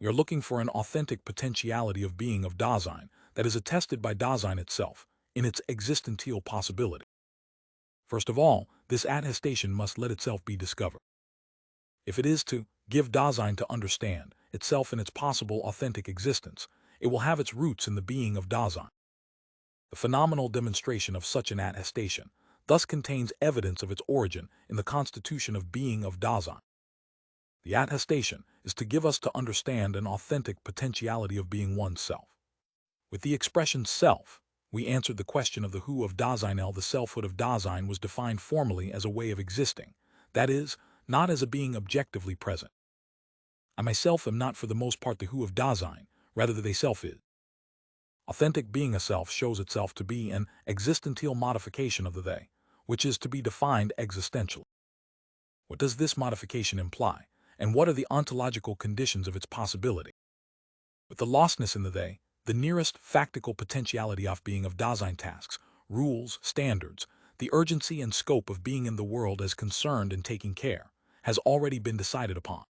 We are looking for an authentic potentiality of being of Dasein that is attested by Dasein itself, in its existential possibility. First of all, this attestation must let itself be discovered. If it is to give Dasein to understand itself in its possible authentic existence, it will have its roots in the being of Dasein. The phenomenal demonstration of such an attestation thus contains evidence of its origin in the constitution of being of Dasein. The attestation is to give us to understand an authentic potentiality of being oneself. With the expression self, we answered the question of the who of Daseinell. The selfhood of Dasein was defined formally as a way of existing, that is, not as a being objectively present. I myself am not for the most part the who of Dasein, rather the they self is. Authentic being a self shows itself to be an existential modification of the they, which is to be defined existentially. What does this modification imply, and what are the ontological conditions of its possibility? With the lostness in the they, the nearest factical potentiality of being of Dasein tasks, rules, standards, the urgency and scope of being in the world as concerned and taking care, has already been decided upon.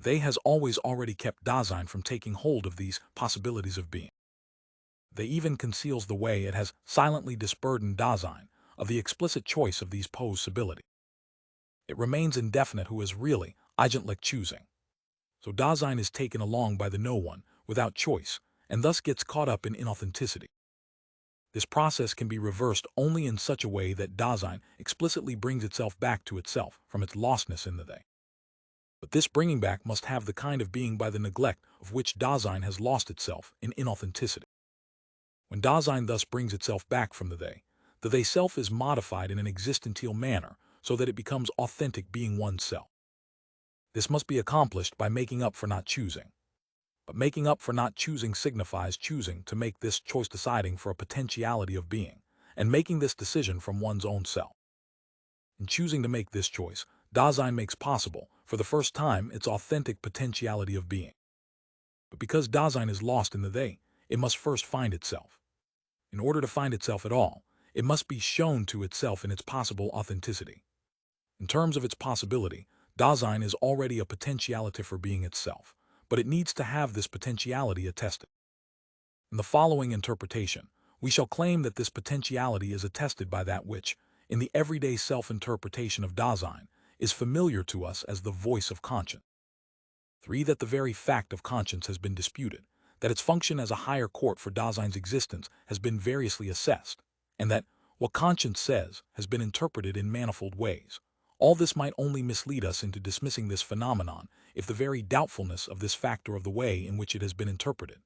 They has always already kept Dasein from taking hold of these possibilities of being. They even conceals the way it has silently disburdened Dasein of the explicit choice of these possibilities. It remains indefinite who is really agentlich choosing. So Dasein is taken along by the no one without choice, and thus gets caught up in inauthenticity. This process can be reversed only in such a way that Dasein explicitly brings itself back to itself from its lostness in the they. But this bringing back must have the kind of being by the neglect of which Dasein has lost itself in inauthenticity. When Dasein thus brings itself back from the they self is modified in an existential manner so that it becomes authentic being oneself. This must be accomplished by making up for not choosing. But making up for not choosing signifies choosing to make this choice, deciding for a potentiality of being, and making this decision from one's own self. In choosing to make this choice, Dasein makes possible, for the first time, its authentic potentiality of being. But because Dasein is lost in the they, it must first find itself. In order to find itself at all, it must be shown to itself in its possible authenticity. In terms of its possibility, Dasein is already a potentiality for being itself, but it needs to have this potentiality attested. In the following interpretation, we shall claim that this potentiality is attested by that which, in the everyday self-interpretation of Dasein, is familiar to us as the voice of conscience. 3. That the very fact of conscience has been disputed, that its function as a higher court for Dasein's existence has been variously assessed, and that what conscience says has been interpreted in manifold ways. All this might only mislead us into dismissing this phenomenon if the very doubtfulness of this factor of the way in which it has been interpreted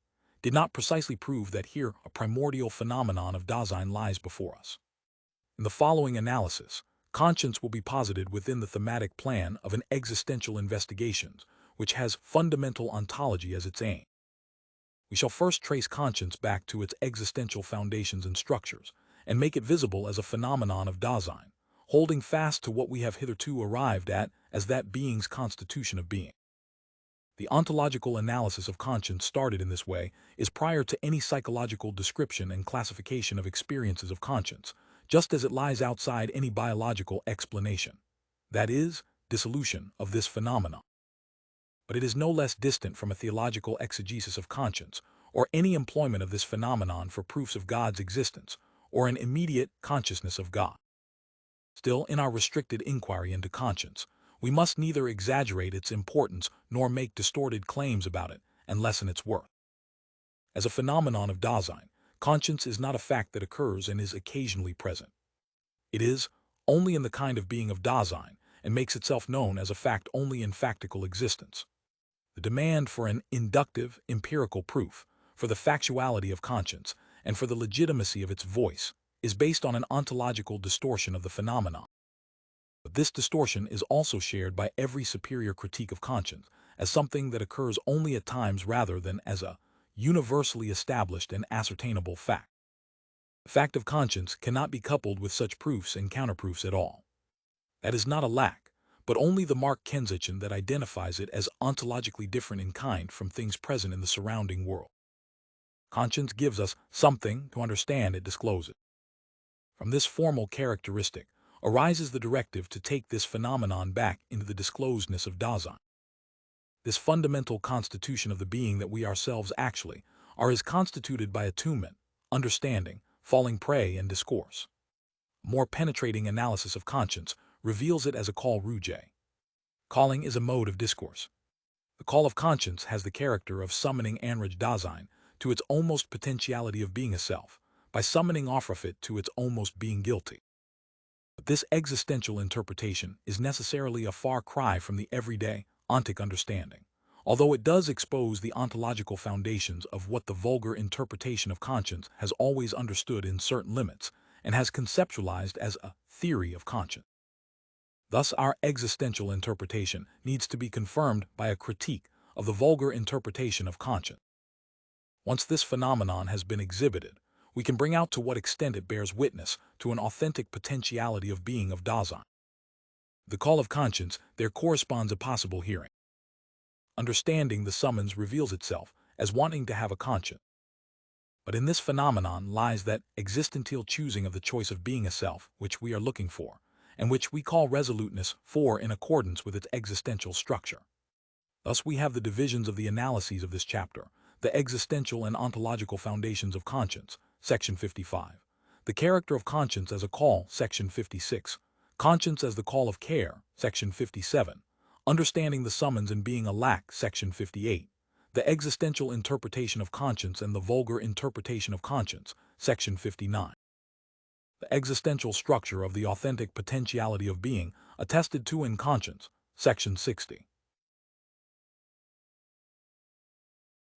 did not precisely prove that here a primordial phenomenon of Dasein lies before us. In the following analysis, conscience will be posited within the thematic plan of an existential investigation, which has fundamental ontology as its aim. We shall first trace conscience back to its existential foundations and structures, and make it visible as a phenomenon of Dasein, holding fast to what we have hitherto arrived at as that being's constitution of being. The ontological analysis of conscience started in this way is prior to any psychological description and classification of experiences of conscience, just as it lies outside any biological explanation, that is, dissolution of this phenomenon. But it is no less distant from a theological exegesis of conscience, or any employment of this phenomenon for proofs of God's existence, or an immediate consciousness of God. Still, in our restricted inquiry into conscience, we must neither exaggerate its importance nor make distorted claims about it and lessen its worth. As a phenomenon of Dasein, conscience is not a fact that occurs and is occasionally present. It is only in the kind of being of Dasein and makes itself known as a fact only in factical existence. The demand for an inductive, empirical proof, for the factuality of conscience, and for the legitimacy of its voice, is based on an ontological distortion of the phenomenon. But this distortion is also shared by every superior critique of conscience as something that occurs only at times rather than as a universally established and ascertainable fact. The fact of conscience cannot be coupled with such proofs and counterproofs at all. That is not a lack, but only the marked Kensichin that identifies it as ontologically different in kind from things present in the surrounding world. Conscience gives us something to understand it discloses. From this formal characteristic arises the directive to take this phenomenon back into the disclosedness of Dasein. This fundamental constitution of the being that we ourselves actually are is constituted by attunement, understanding, falling prey, and discourse. More penetrating analysis of conscience reveals it as a call rouge. Calling is a mode of discourse. The call of conscience has the character of summoning Anraj Dasein to its almost potentiality of being a self, by summoning Aufrufit to its almost being guilty. But this existential interpretation is necessarily a far cry from the everyday, ontic understanding, although it does expose the ontological foundations of what the vulgar interpretation of conscience has always understood in certain limits and has conceptualized as a theory of conscience. Thus, our existential interpretation needs to be confirmed by a critique of the vulgar interpretation of conscience. Once this phenomenon has been exhibited, we can bring out to what extent it bears witness to an authentic potentiality of being of Dasein. The call of conscience there corresponds a possible hearing. Understanding the summons reveals itself as wanting to have a conscience. But in this phenomenon lies that existential choosing of the choice of being a self which we are looking for, and which we call resoluteness for in accordance with its existential structure. Thus we have the divisions of the analyses of this chapter: the existential and ontological foundations of conscience, section 55, the character of conscience as a call, section 56, conscience as the call of care, section 57, understanding the summons and being a lack, section 58, the existential interpretation of conscience and the vulgar interpretation of conscience, section 59. The existential structure of the authentic potentiality of being attested to in conscience, section 60.